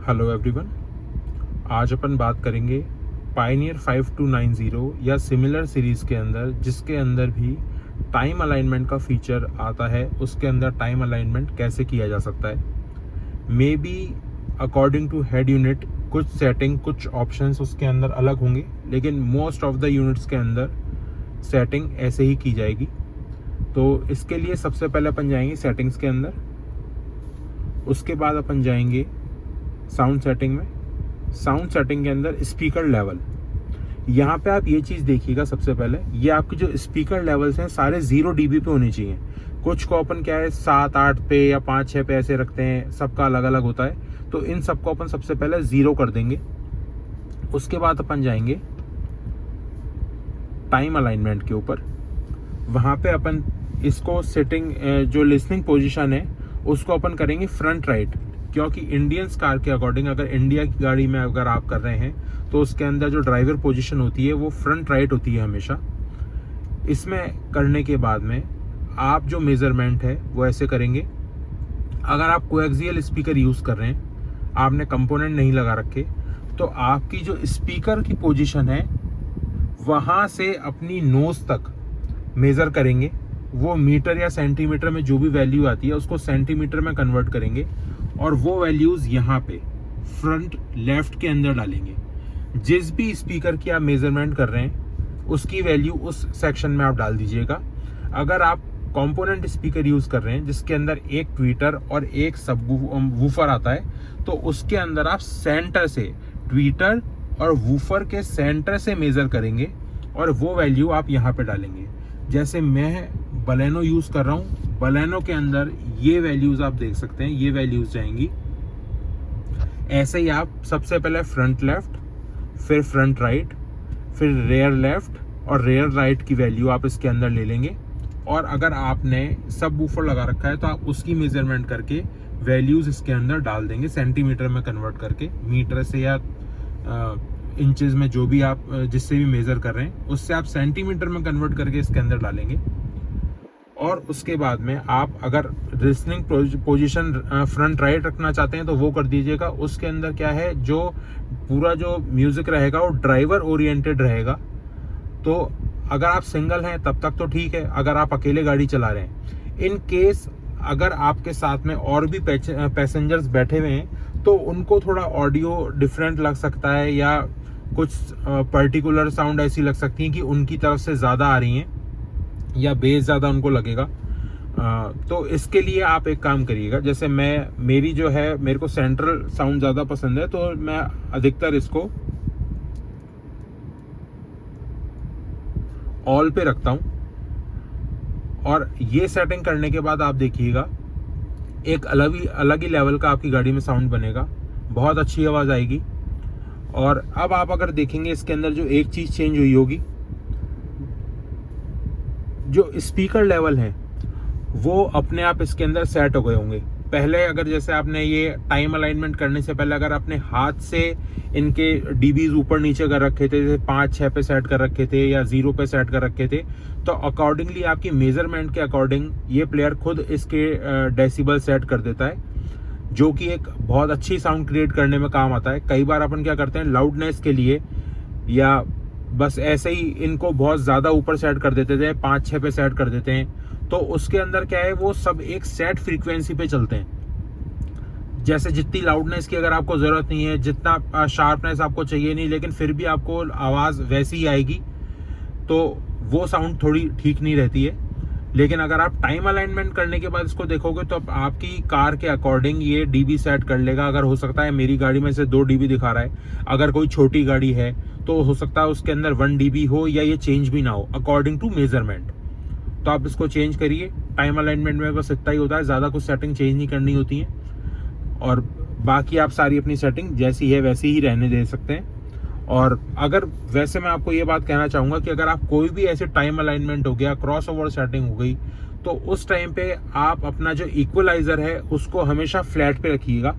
Hello everyone. आज अपन बात करेंगे पायनियर 5290 या सिमिलर सीरीज़ के अंदर, जिसके अंदर भी टाइम अलाइनमेंट का फीचर आता है। उसके अंदर टाइम अलाइनमेंट कैसे किया जा सकता है। Maybe according to head unit कुछ सेटिंग, कुछ ऑप्शंस उसके अंदर अलग होंगे, लेकिन मोस्ट ऑफ द यूनिट्स के अंदर सेटिंग ऐसे ही की जाएगी। तो इसके लिए सबसे पहले अपन जाएंगे सेटिंग्स के अंदर, उसके बाद अपन जाएंगे साउंड सेटिंग में। साउंड सेटिंग के अंदर स्पीकर लेवल, यहाँ पे आप ये चीज़ देखिएगा। सबसे पहले ये आपके जो स्पीकर लेवल्स हैं सारे 0 dB पे होने चाहिए। कुछ को अपन क्या है 7, 8 पे या 5, 6 पे ऐसे रखते हैं, सबका अलग अलग होता है। तो इन सबको अपन सबसे पहले 0 कर देंगे। उसके बाद अपन जाएंगे टाइम अलाइनमेंट के ऊपर। वहाँ पे अपन इसको सेटिंग, जो लिसनिंग पोजिशन है उसको अपन करेंगे फ्रंट राइट, क्योंकि इंडियंस कार के अकॉर्डिंग अगर इंडिया की गाड़ी में अगर आप कर रहे हैं तो उसके अंदर जो ड्राइवर पोजीशन होती है वो फ्रंट राइट होती है हमेशा। इसमें करने के बाद में आप जो मेज़रमेंट है वो ऐसे करेंगे। अगर आप कोएक्सियल स्पीकर यूज़ कर रहे हैं, आपने कंपोनेंट नहीं लगा रखे, तो आपकी जो स्पीकर की पोजीशन है वहाँ से अपनी नोज़ तक मेज़र करेंगे। वो मीटर या सेंटीमीटर में जो भी वैल्यू आती है उसको सेंटीमीटर में कन्वर्ट करेंगे और वो वैल्यूज़ यहाँ पे फ्रंट लेफ्ट के अंदर डालेंगे। जिस भी स्पीकर की आप मेज़रमेंट कर रहे हैं उसकी वैल्यू उस सेक्शन में आप डाल दीजिएगा। अगर आप कंपोनेंट स्पीकर यूज़ कर रहे हैं जिसके अंदर एक ट्वीटर और एक सब वूफर आता है, तो उसके अंदर आप सेंटर से, ट्वीटर और वूफर के सेंटर से मेज़र करेंगे और वो वैल्यू आप यहाँ पे डालेंगे। जैसे मैं बलेनो यूज़ कर रहा हूँ, बलेनो के अंदर ये वैल्यूज़ आप देख सकते हैं, ये वैल्यूज़ जाएंगी। ऐसे ही आप सबसे पहले फ्रंट लेफ्ट, फिर फ्रंट राइट, फिर रेयर लेफ्ट और रेयर राइट की वैल्यू आप इसके अंदर ले लेंगे। और अगर आपने सब वूफर लगा रखा है तो आप उसकी मेजरमेंट करके वैल्यूज़ इसके अंदर डाल देंगे, सेंटीमीटर में कन्वर्ट करके। मीटर से या इंचेस में जो भी आप जिससे भी मेज़र कर रहे हैं उससे आप सेंटीमीटर में कन्वर्ट करके इसके अंदर डालेंगे। और उसके बाद में आप अगर लिसनिंग पोजीशन फ्रंट राइट रखना चाहते हैं तो वो कर दीजिएगा। उसके अंदर क्या है, जो पूरा जो म्यूज़िक रहेगा वो ड्राइवर ओरिएंटेड रहेगा। तो अगर आप सिंगल हैं तब तक तो ठीक है। अगर आप अकेले गाड़ी चला रहे हैं, इन केस अगर आपके साथ में और भी पैसेंजर्स बैठे हुए हैं तो उनको थोड़ा ऑडियो डिफरेंट लग सकता है या कुछ पर्टिकुलर साउंड ऐसी लग सकती हैं कि उनकी तरफ से ज़्यादा आ रही हैं या बेस ज़्यादा उनको लगेगा। तो इसके लिए आप एक काम करिएगा, जैसे मेरी जो है, मेरे को सेंट्रल साउंड ज़्यादा पसंद है तो मैं अधिकतर इसको ऑल पे रखता हूँ। और ये सेटिंग करने के बाद आप देखिएगा एक अलग ही लेवल का आपकी गाड़ी में साउंड बनेगा, बहुत अच्छी आवाज़ आएगी। और अब आप अगर देखेंगे इसके अंदर जो एक चीज़ चेंज हुई होगी, जो स्पीकर लेवल हैं वो अपने आप इसके अंदर सेट हो गए होंगे। पहले अगर जैसे आपने ये टाइम अलाइनमेंट करने से पहले अगर आपने हाथ से इनके डीबीज ऊपर नीचे कर रखे थे, जैसे 5, 6 पे सेट कर रखे थे या 0 पे सेट कर रखे थे, तो अकॉर्डिंगली आपकी मेजरमेंट के अकॉर्डिंग ये प्लेयर खुद इसके डेसिबल सेट कर देता है, जो कि एक बहुत अच्छी साउंड क्रिएट करने में काम आता है। कई बार अपन क्या करते हैं लाउडनेस के लिए या बस ऐसे ही इनको बहुत ज़्यादा ऊपर सेट कर देते थे, 5, 6 पे सेट कर देते हैं, तो उसके अंदर क्या है वो सब एक सेट फ्रीक्वेंसी पे चलते हैं। जैसे जितनी लाउडनेस की अगर आपको ज़रूरत नहीं है, जितना शार्पनेस आपको चाहिए नहीं, लेकिन फिर भी आपको आवाज़ वैसी ही आएगी, तो वो साउंड थोड़ी ठीक नहीं रहती है। लेकिन अगर आप टाइम अलाइनमेंट करने के बाद इसको देखोगे तो आपकी कार के अकॉर्डिंग ये डीबी सेट कर लेगा। अगर हो सकता है मेरी गाड़ी में से 2 dB दिखा रहा है, अगर कोई छोटी गाड़ी है तो हो सकता है उसके अंदर 1 dB हो या ये चेंज भी ना हो अकॉर्डिंग टू मेजरमेंट। तो आप इसको चेंज करिए। टाइम अलाइनमेंट में बस इतना ही होता है, ज़्यादा कुछ सेटिंग चेंज नहीं करनी होती है। और बाकी आप सारी अपनी सेटिंग जैसी है वैसी ही रहने दे सकते हैं। और अगर वैसे मैं आपको ये बात कहना चाहूँगा कि अगर आप कोई भी ऐसे टाइम अलाइनमेंट हो गया, क्रॉस ओवर सेटिंग हो गई, तो उस टाइम पे आप अपना जो इक्वलाइज़र है उसको हमेशा फ्लैट पे रखिएगा,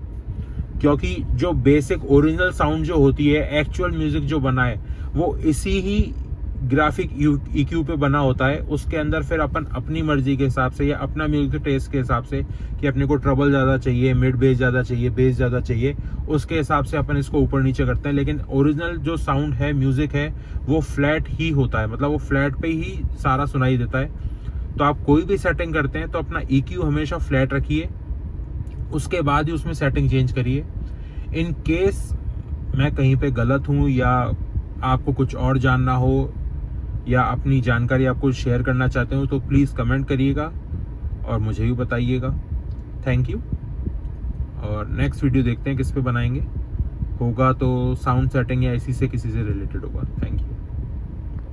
क्योंकि जो बेसिक ओरिजिनल साउंड जो होती है, एक्चुअल म्यूज़िक जो बना है वो इसी ही ग्राफिक EQ पे बना होता है, उसके अंदर फिर अपन अपनी मर्जी के हिसाब से या अपना म्यूजिक टेस्ट के हिसाब से कि अपने को ट्रबल ज़्यादा चाहिए, मिड बेस ज़्यादा चाहिए, बेस ज़्यादा चाहिए, उसके हिसाब से अपन इसको ऊपर नीचे करते हैं। लेकिन ओरिजिनल जो साउंड है, म्यूज़िक है, वो फ्लैट ही होता है, मतलब वो फ्लैट पे ही सारा सुनाई देता है। तो आप कोई भी सेटिंग करते हैं तो अपना EQ हमेशा फ्लैट रखिए, उसके बाद ही उसमें सेटिंग चेंज करिए। इन केस मैं कहीं पे गलत हूँ या आपको कुछ और जानना हो या अपनी जानकारी आपको शेयर करना चाहते हो तो प्लीज़ कमेंट करिएगा और मुझे भी बताइएगा। Thank you. और नेक्स्ट वीडियो देखते हैं किस पे बनाएंगे, होगा तो साउंड सेटिंग या इसी से किसी से रिलेटेड होगा। Thank you.